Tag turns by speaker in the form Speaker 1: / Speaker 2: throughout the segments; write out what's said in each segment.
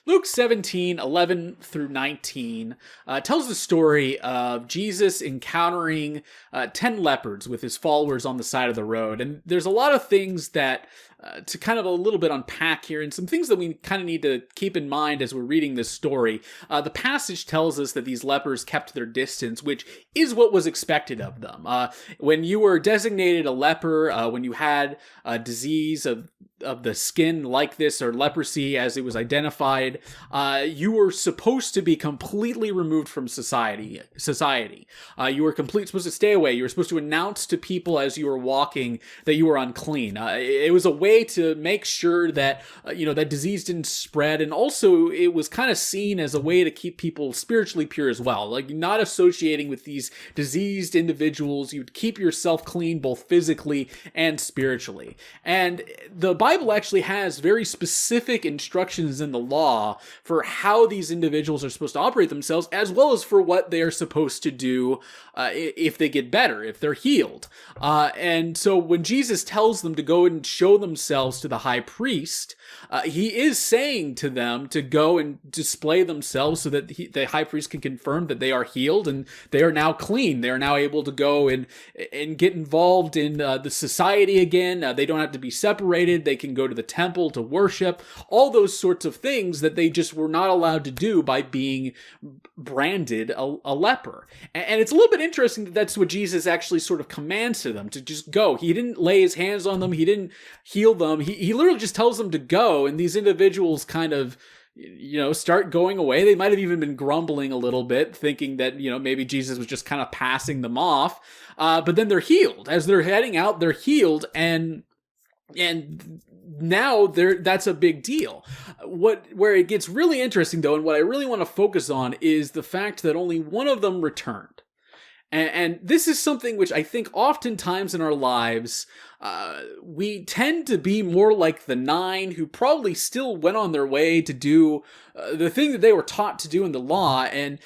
Speaker 1: Luke 17:11 through 19 tells the story of Jesus encountering 10 leopards with his followers on the side of the road. And there's a lot of things that to kind of a little bit unpack here, and some things that we kind of need to keep in mind as we're reading this story. The passage tells us that these lepers kept their distance, which is what was expected of them. When you were designated a leper, when you had a disease of the skin like this, or leprosy as it was identified, you were supposed to be completely removed from society. You were supposed to stay away. You were supposed to announce to people as you were walking that you were unclean. It was a way to make sure that that disease didn't spread, and also it was kind of seen as a way to keep people spiritually pure as well. Like, not associating with these diseased individuals, you'd keep yourself clean both physically and spiritually. And the Bible actually has very specific instructions in the law for how these individuals are supposed to operate themselves, as well as for what they are supposed to do if they get better, if they're healed. And so when Jesus tells them to go and show themselves to the high priest, he is saying to them to go and display themselves so that the high priest can confirm that they are healed and they are now clean. They are now able to go and get involved in the society again. They don't have to be separated. They can go to the temple to worship. All those sorts of things that they just were not allowed to do by being branded a leper. And it's a little bit interesting that that's what Jesus actually sort of commands to them, to just go. He didn't lay his hands on them. He didn't heal them. He literally just tells them to go. And these individuals kind of, start going away. They might have even been grumbling a little bit, thinking that, maybe Jesus was just kind of passing them off. But then they're healed. As they're heading out, they're healed. And now that's a big deal. Where it gets really interesting, though, and what I really want to focus on is the fact that only one of them returned. And this is something which I think oftentimes in our lives, we tend to be more like the 9 who probably still went on their way to do the thing that they were taught to do in the law, and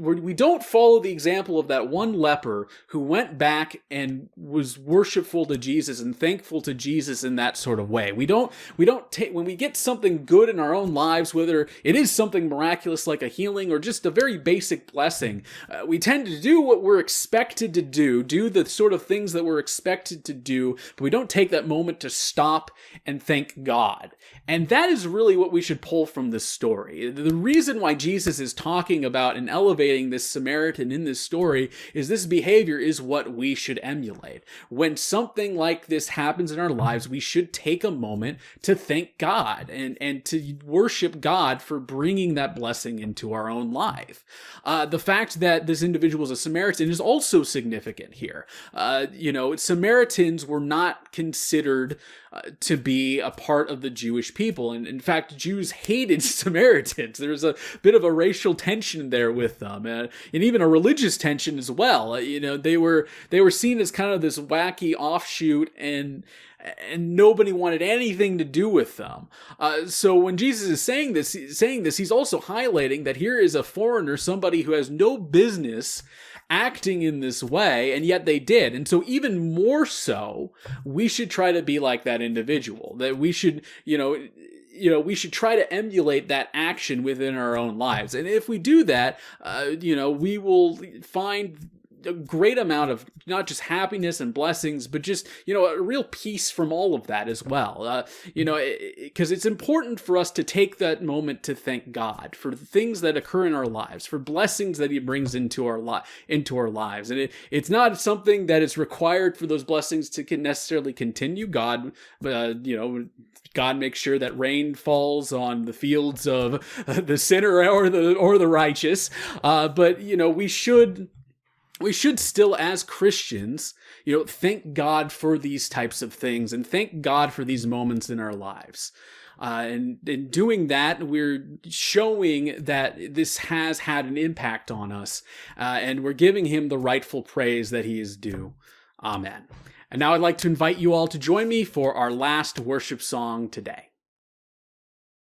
Speaker 1: we don't follow the example of that one leper who went back and was worshipful to Jesus and thankful to Jesus in that sort of way. We don't take, when we get something good in our own lives, whether it is something miraculous like a healing or just a very basic blessing, we tend to do what we're expected to do the sort of things that we're expected to do, but we don't take that moment to stop and thank God. And that is really what we should pull from this story. The reason why Jesus is talking about and elevating this Samaritan in this story is this behavior is what we should emulate. When something like this happens in our lives, we should take a moment to thank God and to worship God for bringing that blessing into our own life. The fact that this individual is a Samaritan is also significant here. Samaritans were not considered to be a part of the Jewish people. And in fact, Jews hated Samaritans. There's a bit of a racial tension there with them, and even a religious tension as well. They were seen as kind of this wacky offshoot, and nobody wanted anything to do with them. So when Jesus is saying this, he's also highlighting that here is a foreigner, somebody who has no business acting in this way, and yet they did. And so even more so, we should try to be like that individual. That we should, we should try to emulate that action within our own lives. And if we do that, we will find a great amount of not just happiness and blessings, but just, a real peace from all of that as well. Because it's important for us to take that moment to thank God for the things that occur in our lives, for blessings that he brings into our lives. And it's not something that is required for those blessings to necessarily continue. God makes sure that rain falls on the fields of the sinner or the righteous. But we should still, as Christians, thank God for these types of things and thank God for these moments in our lives. And in doing that, we're showing that this has had an impact on us, and we're giving him the rightful praise that he is due. Amen. And now I'd like to invite you all to join me for our last worship song today.